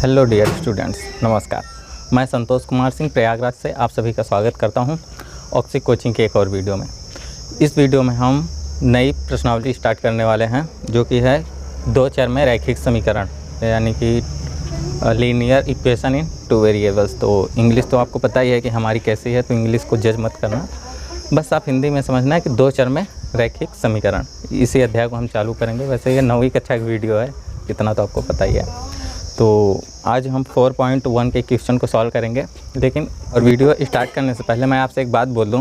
Hello dear students, नमस्कार। मैं संतोष कुमार सिंह प्रयागराज से आप सभी का स्वागत करता हूं ऑक्सी कोचिंग के एक और वीडियो में। इस वीडियो में हम नई प्रश्नावली स्टार्ट करने वाले हैं जो कि है दो चर में रैखिक समीकरण, यानी कि linear equation in two variables. तो इंग्लिश तो आपको पता ही है कि हमारी कैसी है, तो इंग्लिश को जज मत करना, बस आप हिंदी में समझना है कि दो चर में रैखिक समीकरण। इसी अध्याय को हम चालू करेंगे। वैसे ये 9वीं कक्षा की वीडियो है, इतना तो आपको पता ही है। तो आज हम 4.1 के क्वेश्चन को सॉल्व करेंगे। लेकिन और वीडियो स्टार्ट करने से पहले मैं आपसे एक बात बोल दूं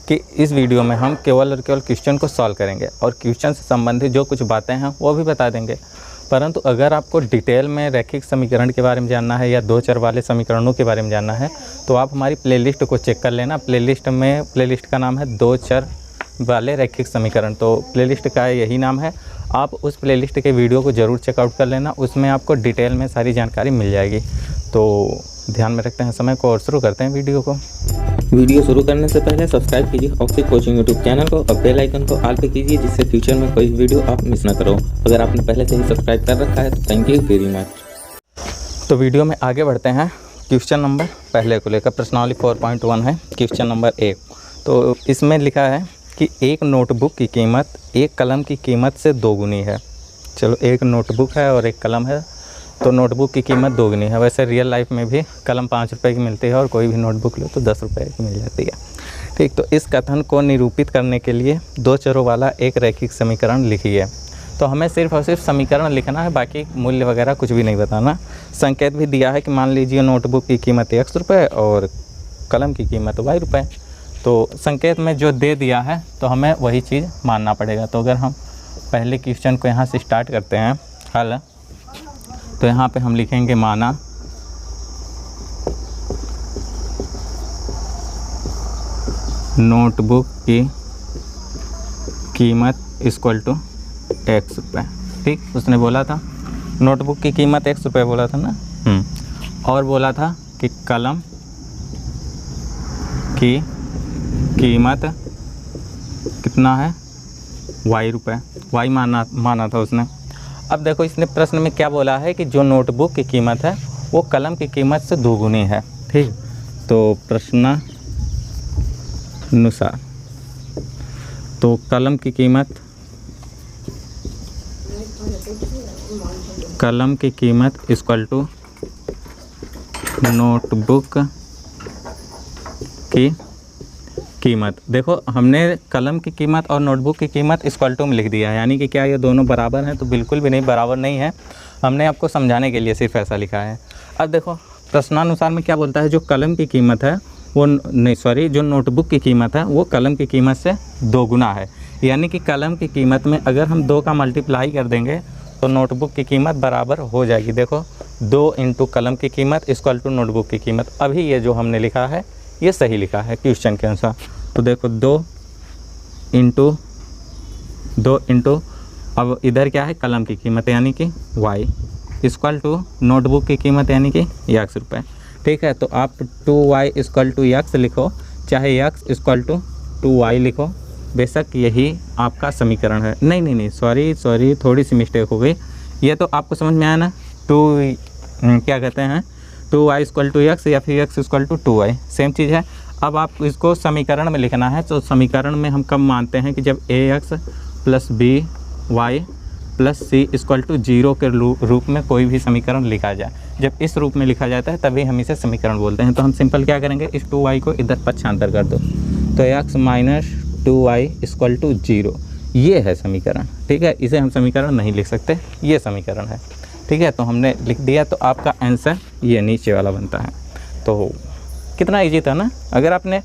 कि इस वीडियो में हम केवल और केवल क्वेश्चन को सॉल्व करेंगे और क्वेश्चन से संबंधित जो कुछ बातें हैं वो भी बता देंगे। परंतु अगर आपको डिटेल में रैखिक समीकरण के बारे में जानना है या दो चर वाले समीकरणों के बारे में जानना है तो आप हमारी प्लेलिस्ट को चेक कर लेना। प्लेलिस्ट का नाम है दो चर वाले रैखिक समीकरण। तो प्लेलिस्ट का यही नाम है। आप उस प्लेलिस्ट के वीडियो को ज़रूर चेकआउट कर लेना, उसमें आपको डिटेल में सारी जानकारी मिल जाएगी। तो ध्यान में रखते हैं समय को और शुरू करते हैं वीडियो को। वीडियो शुरू करने से पहले सब्सक्राइब कीजिए ऑक्सी कोचिंग यूट्यूब चैनल को और बेल आइकन को ऑल पे कीजिए, जिससे फ्यूचर में कोई वीडियो आप मिस ना करो। अगर आपने पहले से ही सब्सक्राइब कर रखा है तो थैंक यू वेरी मच। तो वीडियो में आगे बढ़ते हैं। क्वेश्चन नंबर पहले को लेकर प्रश्नावली 4.1 है। क्वेश्चन नंबर 1, तो इसमें लिखा है कि एक नोटबुक की कीमत एक कलम की कीमत से दोगुनी है। चलो, एक नोटबुक है और एक कलम है, तो नोटबुक की कीमत दोगुनी है। वैसे रियल लाइफ में भी कलम 5 रुपये की मिलती है और कोई भी नोटबुक लो तो 10 रुपये की मिल जाती है। ठीक, तो इस कथन को निरूपित करने के लिए दो चरों वाला एक रैखिक समीकरण लिखिए। तो हमें सिर्फ और सिर्फ समीकरण लिखना है, बाकी मूल्य वगैरह कुछ भी नहीं बताना। संकेत भी दिया है कि मान लीजिए नोटबुक की कीमत x रुपये और कलम की कीमत y रुपये। तो संकेत में जो दे दिया है तो हमें वही चीज़ मानना पड़ेगा। तो अगर हम पहले क्वेश्चन को यहाँ से स्टार्ट करते हैं हल, तो यहाँ पे हम लिखेंगे माना नोटबुक की कीमत इक्वल टू x रुपये। ठीक, उसने बोला था नोटबुक की कीमत x रुपये बोला था ना। और बोला था कि कलम की कीमत कितना है, y रुपये, y माना था उसने। अब देखो इसने प्रश्न में क्या बोला है कि जो नोटबुक की कीमत है वो कलम की कीमत से दोगुनी है। ठीक, तो प्रश्नानुसार तो कलम की कीमत इक्वल टू नोटबुक की कीमत। देखो हमने कलम की कीमत और नोटबुक की कीमत इक्वल टू में लिख दिया है, यानी कि क्या ये दोनों बराबर हैं? तो बिल्कुल भी नहीं, बराबर नहीं है। हमने आपको समझाने के लिए सिर्फ ऐसा लिखा है। अब देखो प्रश्नानुसार में क्या बोलता है, जो कलम की कीमत है वो जो नोटबुक की कीमत है वो कलम की कीमत से दोगुना है। यानी कि कलम की कीमत में अगर हम 2 का मल्टीप्लाई कर देंगे तो नोटबुक की कीमत बराबर हो जाएगी। देखो 2 इंटू कलम की कीमत इक्वल टू नोटबुक की कीमत। अभी ये जो हमने लिखा है ये सही लिखा है क्वेश्चन के अनुसार। तो देखो 2 इंटू अब इधर क्या है, कलम की कीमत यानी कि y इक्वल टू नोटबुक की कीमत यानी कि x रुपये। ठीक है, तो आप 2y इक्वल टू x लिखो, चाहे x इक्वल टू 2y लिखो, बेशक यही आपका समीकरण है। नहीं, सॉरी, थोड़ी सी मिस्टेक हो गई। ये तो आपको समझ में आया ना, क्या कहते हैं 2y इक्वल टू x या फिर x equal to 2y, same चीज़ है। अब आप इसको समीकरण में लिखना है। तो समीकरण में हम कब मानते हैं कि जब ax plus by plus c equal to 0 के रूप में कोई भी समीकरण लिखा जाए। जब इस रूप में लिखा जाता है तभी हम इसे समीकरण बोलते हैं। तो हम सिंपल क्या करेंगे, इस 2y को इधर पक्षांतर कर दो, तो x minus 2y equal to 0, ये है समीकरण। ठीक है, इसे हम समीकरण नहीं लिख सकते, ये समीकरण है। ठीक है, तो हमने लिख दिया, तो आपका आंसर ये नीचे वाला बनता है। तो कितना इजी था ना। अगर आपने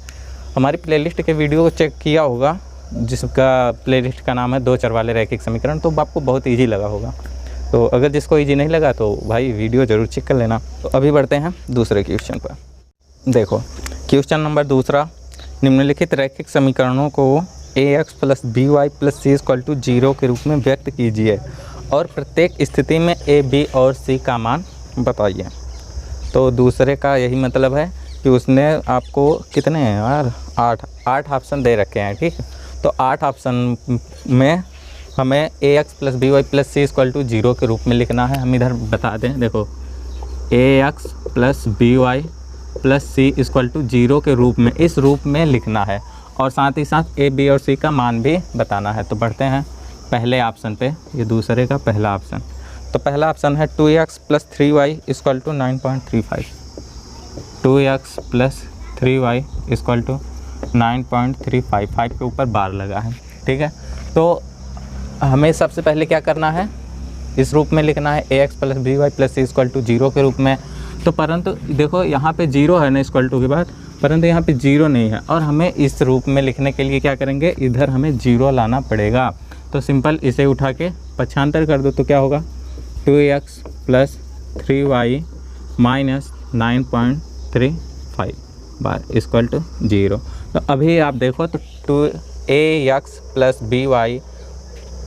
हमारी प्लेलिस्ट के वीडियो को चेक किया होगा जिसका प्लेलिस्ट का नाम है दो चर वाले रैखिक समीकरण, तो आपको बहुत इजी लगा होगा। तो अगर जिसको इजी नहीं लगा तो भाई वीडियो ज़रूर चेक कर लेना। तो अभी बढ़ते हैं दूसरे क्वेश्चन पर। देखो क्वेश्चन नंबर दूसरा, निम्नलिखित रैखिक समीकरणों को ax plus by plus c equal to 0 के रूप में व्यक्त कीजिए और प्रत्येक स्थिति में a, b और c का मान बताइए। तो दूसरे का यही मतलब है कि उसने आपको कितने हैं यार, 8 ऑप्शन दे रखे हैं। ठीक, तो 8 ऑप्शन में हमें ax plus by plus c equal to 0 के रूप में लिखना है। हम इधर बता दें, देखो a x plus B Y plus C equal to 0 के रूप में, इस रूप में लिखना है और साथ ही साथ ए बी और सी का मान भी बताना है। तो बढ़ते हैं पहले ऑप्शन पे, ये दूसरे का पहला ऑप्शन। तो पहला ऑप्शन है 2x plus 3y equal to 9.35। 2x plus 3y equal to 9.35, 5 के ऊपर बार लगा है, ठीक है। तो हमें सबसे पहले क्या करना है, इस रूप में लिखना है ax plus B Y plus C equal to 0 के रूप में। तो परंतु देखो यहाँ पे 0 है ना इक्वल टू के बाद, परंतु यहाँ पे 0 नहीं है और हमें इस रूप में लिखने के लिए क्या करेंगे, इधर हमें 0 लाना पड़ेगा। तो सिंपल इसे उठा के पक्षांतर कर दो तो क्या होगा, 2x प्लस 3y माइनस 9.35 बार इक्वल टू 0। तो अभी आप देखो तो 2ax plus B Y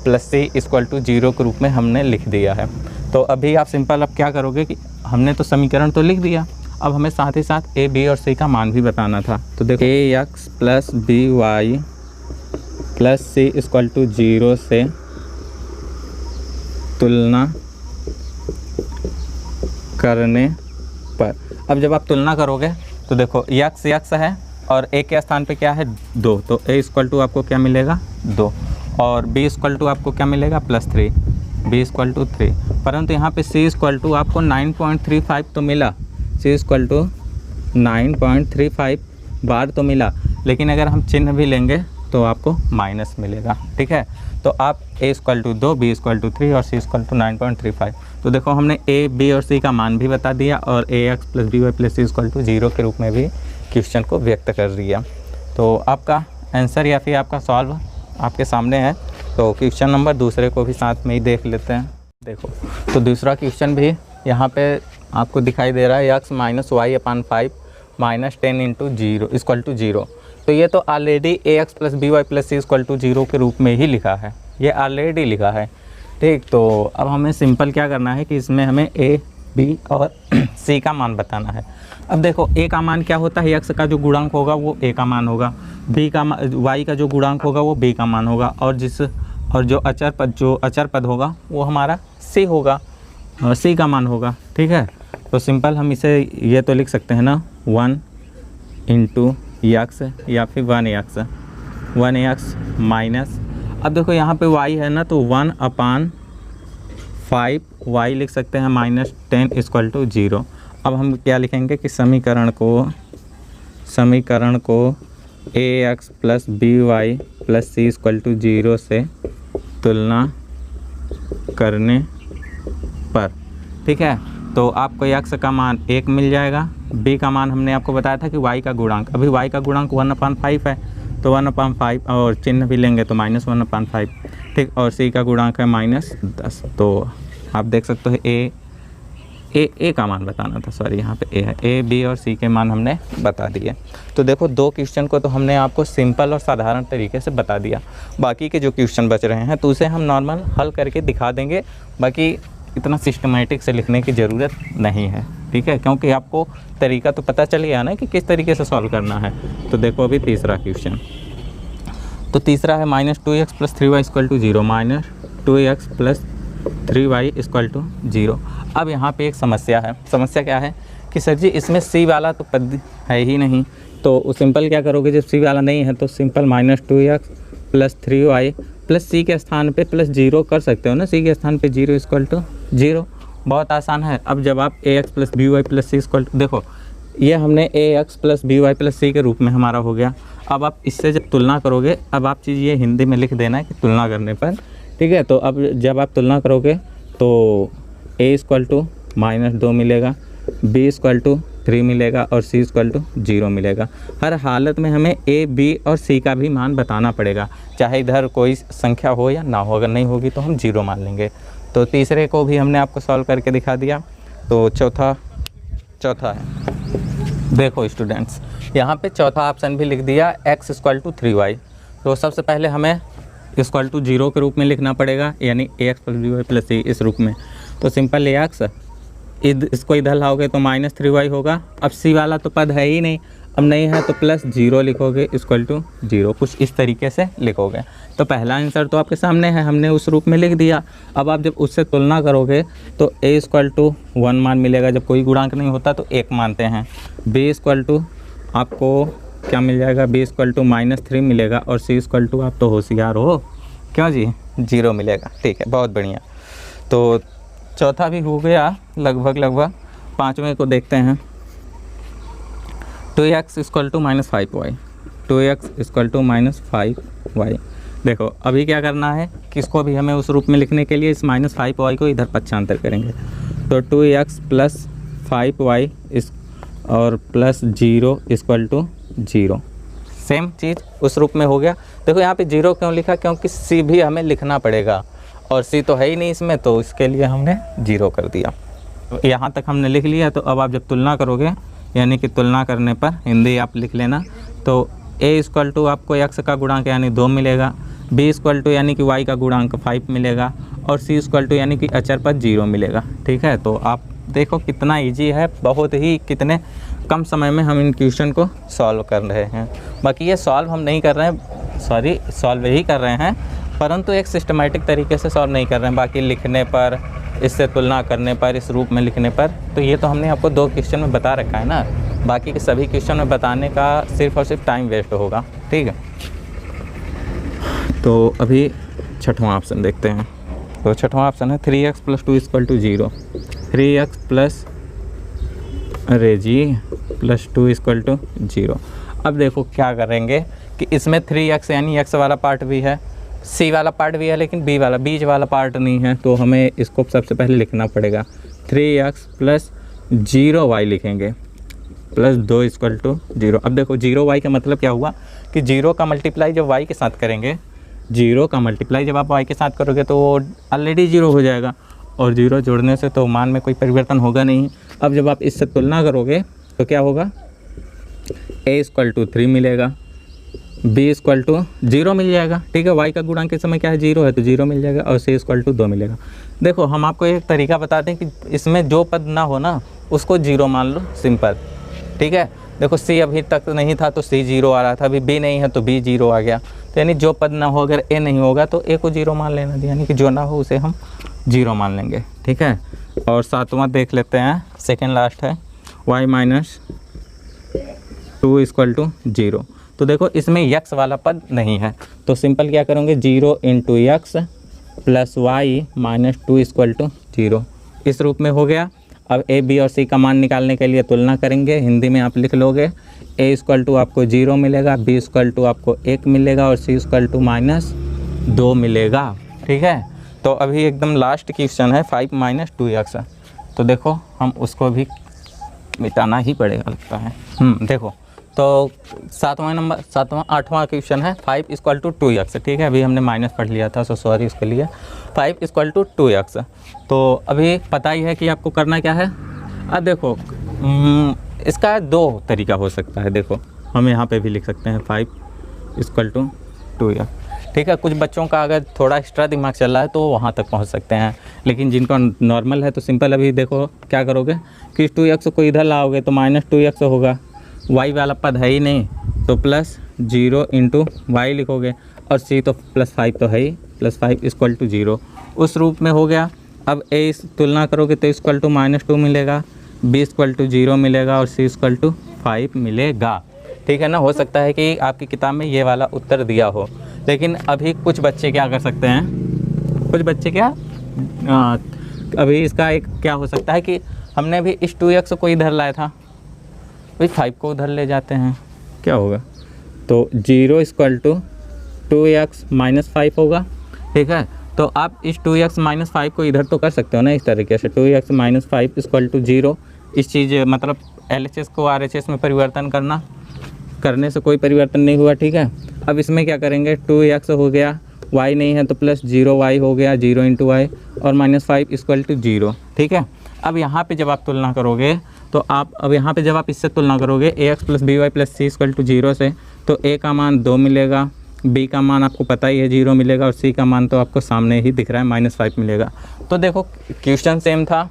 plus C equal to 0 के रूप में हमने लिख दिया है। तो अभी आप सिंपल अब क्या करोगे कि हमने तो समीकरण तो लिख दिया, अब हमें साथ ही साथ ए बी और सी का मान भी बताना था। तो देखो ax plus B Y plus C equal to 0 से तुलना करने पर, अब जब आप तुलना करोगे तो देखो x है और a के स्थान पे क्या है 2, तो a इक्वल टू आपको क्या मिलेगा 2 और b इक्वल टू आपको क्या मिलेगा +3, b इक्वल टू 3। परंतु यहाँ पे c इक्वल टू आपको 9.35 तो मिला, c इक्वल टू 9.35 बार तो मिला, लेकिन अगर हम चिन्ह भी लेंगे तो आपको माइनस मिलेगा, ठीक है। तो आप a equal to 2, b equal to 3 और c इक्वल टू 9.35। तो देखो हमने a, b और c का मान भी बता दिया और ax plus B Y plus C equal to 0 के रूप में भी क्वेश्चन को व्यक्त कर दिया। तो आपका आंसर या फिर आपका सॉल्व आपके सामने है। तो क्वेश्चन नंबर दूसरे को भी साथ में ही देख लेते हैं। देखो तो दूसरा क्वेश्चन भी यहाँ पे आपको दिखाई दे रहा है, x minus Y upon 5 minus 10 into 0 equal to 0। तो ये तो already ax plus B Y plus C equal to 0 के रूप में ही लिखा है, ये ऑलरेडी लिखा है, ठीक। तो अब हमें सिंपल क्या करना है कि इसमें हमें a, b और c का मान बताना है। अब देखो a का मान क्या होता है, x का जो गुणांक होगा वो a का मान होगा, b का y का जो गुणांक होगा वो b का मान होगा और जो अचर पद होगा वो हमारा c होगा, c का मान होगा, ठीक है। तो सिंपल हम इसे ये तो लिख सकते हैं ना 1 इंटू x या फिर 1x माइनस, अब देखो यहाँ पे y है ना तो 1 अपान 5 y लिख सकते हैं माइनस 10 इक्वल टू 0। अब हम क्या लिखेंगे कि समीकरण को ax plus B Y plus C equal to 0 से तुलना करने पर, ठीक है। तो आपको x का मान 1 मिल जाएगा, b का मान हमने आपको बताया था कि y का गुणांक, अभी y का गुणांक 1/5 है तो 1/5 और चिन्ह भी लेंगे तो -1/5, ठीक। और c का गुणांक है -10। तो आप देख सकते हो a का मान बताना था, सॉरी यहाँ पे a है, a b और c के मान हमने बता दिए। तो देखो दो क्वेश्चन को तो हमने आपको सिंपल और साधारण तरीके से बता दिया, बाकी के जो क्वेश्चन बच रहे हैं तो उसे हम नॉर्मल हल करके दिखा देंगे, बाकी इतना सिस्टमेटिक से लिखने की ज़रूरत नहीं है, ठीक है, क्योंकि आपको तरीका तो पता चल गया ना कि किस तरीके से सॉल्व करना है। तो देखो अभी तीसरा क्वेश्चन, तो तीसरा है -2x plus 3y equal to 0, -2x plus 3y equal to 0। अब यहाँ पे एक समस्या है, समस्या क्या है कि सर जी इसमें c वाला तो पद है ही नहीं, तो सिंपल क्या करोगे, जब c वाला नहीं है तो simple -2x plus 3y plus c के स्थान पे प्लस 0 कर सकते हो ना, c के स्थान पे 0 इक्वल टू 0, बहुत आसान है। अब जब आप ax plus B Y plus C equal to, देखो ये हमने ax plus B Y plus c के रूप में हमारा हो गया। अब आप इससे जब तुलना करोगे, अब आप चीज़ ये हिंदी में लिख देना है कि तुलना करने पर, ठीक है। तो अब जब आप तुलना करोगे तो a इक्वल टू -2 मिलेगा, b इक्वल टू 3 मिलेगा और c इक्वल टू 0 मिलेगा। हर हालत में हमें a, b और c का भी मान बताना पड़ेगा, चाहे इधर कोई संख्या हो या ना हो, अगर नहीं होगी तो हम 0 मान लेंगे। तो तीसरे को भी हमने आपको सॉल्व करके दिखा दिया। तो चौथा है, देखो स्टूडेंट्स यहाँ पे चौथा ऑप्शन भी लिख दिया x इक्वल टू 3y। तो सबसे पहले हमें इक्वल टू 0 के रूप में लिखना पड़ेगा, यानी ax plus B Y plus c इस रूप में। तो सिंपल ax इसको इधर लाओगे तो -3y होगा। अब c वाला तो पद है ही नहीं, अब नहीं है तो प्लस 0 लिखोगे इक्वल टू 0, कुछ इस तरीके से लिखोगे। तो पहला आंसर तो आपके सामने है, हमने उस रूप में लिख दिया। अब आप जब उससे तुलना करोगे तो a इक्वल टू 1 मान मिलेगा, जब कोई गुणांक नहीं होता तो 1 मानते हैं। b इक्वल टू आपको क्या मिल जाएगा, b इक्वल टू -3 मिलेगा, और c इक्वल टू आप तो होशियार हो, क्यों जी, 0 मिलेगा। ठीक है, बहुत बढ़िया। तो चौथा भी हो गया लगभग। पाँचवें को देखते हैं। 2x equal to -5y, 2x equal to -5y। देखो अभी क्या करना है, किसको भी हमें उस रूप में लिखने के लिए इस -5y को इधर पक्षांतर करेंगे। तो 2x प्लस 5y और प्लस 0 इक्वल टू 0, सेम चीज़ उस रूप में हो गया। देखो यहाँ पे 0 क्यों लिखा, क्योंकि c भी हमें लिखना पड़ेगा और c तो है ही नहीं इसमें, तो इसके लिए हमने 0 कर दिया। तो यहाँ तक हमने लिख लिया। तो अब आप जब तुलना करोगे, यानी कि तुलना करने पर हिंदी आप लिख लेना, तो a इक्वल टू आपको x का गुणांक यानी 2 मिलेगा, b इक्वल टू यानी कि y का गुणांक 5 मिलेगा, और c इक्वल टू यानी कि अचर पर 0 मिलेगा। ठीक है, तो आप देखो कितना इजी है, बहुत ही कितने कम समय में हम इन क्वेश्चन को सॉल्व कर रहे हैं। बाकी ये सॉल्व हम नहीं कर रहे हैं, सॉल्व ही कर रहे हैं, परंतु एक सिस्टमेटिक तरीके से सॉल्व नहीं कर रहे हैं। बाकी लिखने पर, इससे तुलना करने पर, इस रूप में लिखने पर, तो ये तो हमने आपको 2 क्वेश्चन में बता रखा है ना। बाकी के सभी क्वेश्चन में बताने का सिर्फ और सिर्फ टाइम वेस्ट होगा। ठीक है, तो अभी छठवां ऑप्शन देखते हैं। तो छठवां ऑप्शन है 3x plus 2 equal to 0, 3x plus plus 2 equal to 0। अब देखो क्या करेंगे कि इसमें 3x यानी x वाला पार्ट भी है, c वाला पार्ट भी है, लेकिन बीच वाला पार्ट नहीं है। तो हमें इसको सबसे पहले लिखना पड़ेगा। 3x प्लस 0y लिखेंगे, प्लस 2 इक्वल टू 0। अब देखो 0y का मतलब क्या हुआ कि 0 का मल्टीप्लाई जब y के साथ करेंगे, 0 का मल्टीप्लाई जब आप y के साथ करोगे तो वो ऑलरेडी 0 हो जाएगा, और 0 जोड़ने से तो मान में कोई परिवर्तन होगा नहीं। अब जब आप इससे तुलना करोगे तो क्या होगा, a इक्वल टू 3 मिलेगा, b इक्वल टू 0 मिल जाएगा। ठीक है, y का गुणांक के समय क्या है, 0 है, तो 0 मिल जाएगा, और c इक्वल टू 2 मिलेगा। देखो हम आपको एक तरीका बताते हैं कि इसमें जो पद ना हो ना उसको 0 मान लो, सिंपल। ठीक है, देखो c अभी तक नहीं था तो c 0 आ रहा था, अभी b नहीं है तो b 0 आ गया। तो यानी जो पद ना हो, अगर a नहीं होगा तो a को 0 मान लेना, यानी कि जो ना हो उसे हम 0 मान लेंगे। ठीक है, और सातवां देख लेते हैं, सेकेंड लास्ट है y माइनस 2 इक्वल टू 0। तो देखो इसमें x वाला पद नहीं है, तो सिंपल क्या करेंगे, 0 into X plus Y minus 2 equal to 0, इस रूप में हो गया। अब a b और c का मान निकालने के लिए तुलना करेंगे, हिंदी में आप लिख लोगे। a इक्वल टू आपको 0 मिलेगा, b इक्वल टू आपको 1 मिलेगा, और c इक्वल टू -2 मिलेगा। ठीक है, तो अभी एकदम लास्ट क्वेश्चन है 5 माइनस 2x। तो देखो हम उसको भी मिटाना ही पड़ेगा लगता है। देखो तो आठवां क्वेश्चन है 5 इक्वल टू 2x। ठीक है, अभी हमने माइनस पढ़ लिया था, सो सॉरी उसके लिए। 5 इक्वल टू 2x, तो अभी पता ही है कि आपको करना क्या है। अब देखो इसका 2 तरीका हो सकता है। देखो हम यहाँ पे भी लिख सकते हैं 5 इक्वल टू 2x। ठीक है, कुछ बच्चों का अगर थोड़ा एक्स्ट्रा दिमाग चल रहा है तो वहाँ तक पहुँच सकते हैं, लेकिन जिनका नॉर्मल है तो सिंपल अभी देखो क्या करोगे कि 2x को इधर लाओगे तो -2x होगा, y वाला पद है ही नहीं तो प्लस 0 इंटू वाई लिखोगे, और c तो +5 तो है ही, +5 इक्वल टू 0, उस रूप में हो गया। अब a तुलना करोगे तो इक्वल टू -2 मिलेगा, b इक्वल टू 0 मिलेगा, और c इक्वल टू 5 मिलेगा। ठीक है ना, हो सकता है कि आपकी किताब में ये वाला उत्तर दिया हो, लेकिन अभी कुछ बच्चे क्या कर सकते हैं, अभी इसका एक क्या हो सकता है कि हमने भी इस 2x को इधर लाया था, भाई 5 को उधर ले जाते हैं, क्या होगा, तो 0 इक्वल टू 2x माइनस 5 होगा। ठीक है, तो आप इस 2x माइनस 5 को इधर तो कर सकते हो ना, इस तरीके से 2x माइनस 5 इक्वल टू 0। इस चीज़ मतलब LHS को RHS में परिवर्तन करने से कोई परिवर्तन नहीं हुआ। ठीक है, अब इसमें क्या करेंगे, 2x हो गया, y नहीं है तो प्लस 0y हो गया, 0 इंटू वाई, और -5 इक्वल टू 0। ठीक है, अब यहाँ पे जब आप तुलना करोगे तो अब यहाँ पे जब आप इससे तुलना करोगे ax plus by plus c equal to 0 से, तो a का मान 2 मिलेगा, b का मान आपको पता ही है 0 मिलेगा, और c का मान तो आपको सामने ही दिख रहा है -5 मिलेगा। तो देखो क्वेश्चन सेम था,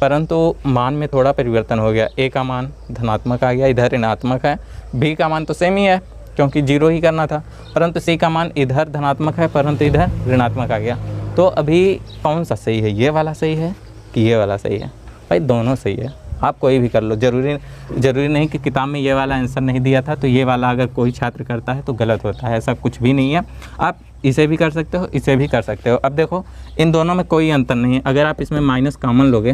परंतु मान में थोड़ा परिवर्तन हो गया। ए का मान धनात्मक आ गया, इधर ऋणात्मक है। बी का मान तो सेम ही है क्योंकि 0 ही करना था, परंतु सी का मान इधर धनात्मक है परंतु इधर ऋणात्मक आ गया। तो अभी कौन सा सही है, ये वाला सही है कि ये वाला सही है? भाई दोनों सही है, आप कोई भी कर लो। ज़रूरी नहीं कि किताब में ये वाला आंसर नहीं दिया था तो ये वाला अगर कोई छात्र करता है तो गलत होता है, ऐसा कुछ भी नहीं है। आप इसे भी कर सकते हो, इसे भी कर सकते हो। अब देखो इन दोनों में कोई अंतर नहीं है। अगर आप इसमें माइनस कॉमन लोगे,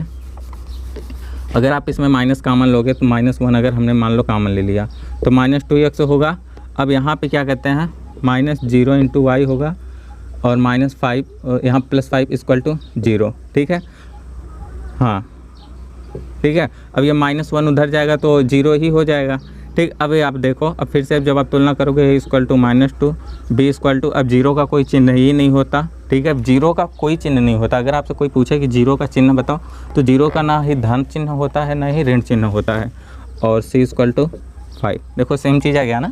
तो -1 अगर हमने मान लो कॉमन ले लिया तो -2x होगा। अब यहाँ पे क्या कहते हैं, -0 × y होगा और -5 यहाँ +5 = 0। ठीक है, हाँ ठीक है। अब ये -1 उधर जाएगा तो 0 ही हो जाएगा। ठीक, अब आप देखो, अब फिर से जब आप तुलना करोगे A = -2, B = अब 0 का कोई चिन्ह ही नहीं होता। ठीक है, 0 का कोई चिन्ह नहीं होता। अगर आपसे कोई पूछे कि 0 का चिन्ह बताओ तो 0 का ना ही धन चिन्ह होता है ना ही ऋण चिन्ह होता है। और C = 5, देखो सेम चीज़ आ गया ना,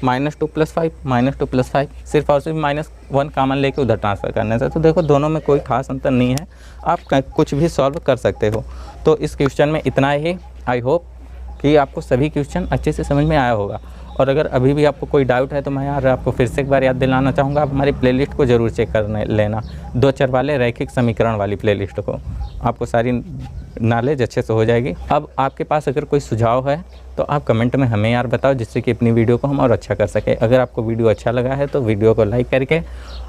-2 + 5 सिर्फ और सिर्फ -1 कॉमन लेके उधर ट्रांसफ़र करने से। तो देखो दोनों में कोई खास अंतर नहीं है, आप कुछ भी सॉल्व कर सकते हो। तो इस क्वेश्चन में इतना ही। आई होप कि आपको सभी क्वेश्चन अच्छे से समझ में आया होगा। और अगर अभी भी आपको कोई डाउट है तो मैं यार आपको फिर से एक बार याद दिलाना चाहूँगा, आप हमारी प्लेलिस्ट को ज़रूर चेक कर लेना, 2 चर वाले रैखिक समीकरण वाली प्लेलिस्ट को, आपको सारी नॉलेज अच्छे से हो जाएगी। अब आपके पास अगर कोई सुझाव है तो आप कमेंट में हमें यार बताओ, जिससे कि अपनी वीडियो को हम और अच्छा कर सकें। अगर आपको वीडियो अच्छा लगा है तो वीडियो को लाइक करके,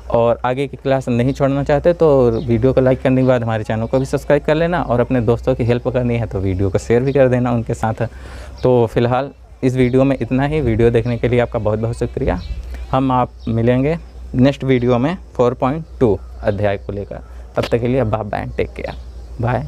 और आगे की क्लास नहीं छोड़ना चाहते तो वीडियो को लाइक करने के बाद हमारे चैनल को भी सब्सक्राइब कर लेना, और अपने दोस्तों की हेल्प करनी है तो वीडियो को शेयर भी कर देना उनके साथ। तो फिलहाल इस वीडियो में इतना ही। वीडियो देखने के लिए आपका बहुत बहुत शुक्रिया। हम आप मिलेंगे नेक्स्ट वीडियो में 4.2 अध्याय को लेकर। तब तक के लिए बाय, टेक केयर, बाय।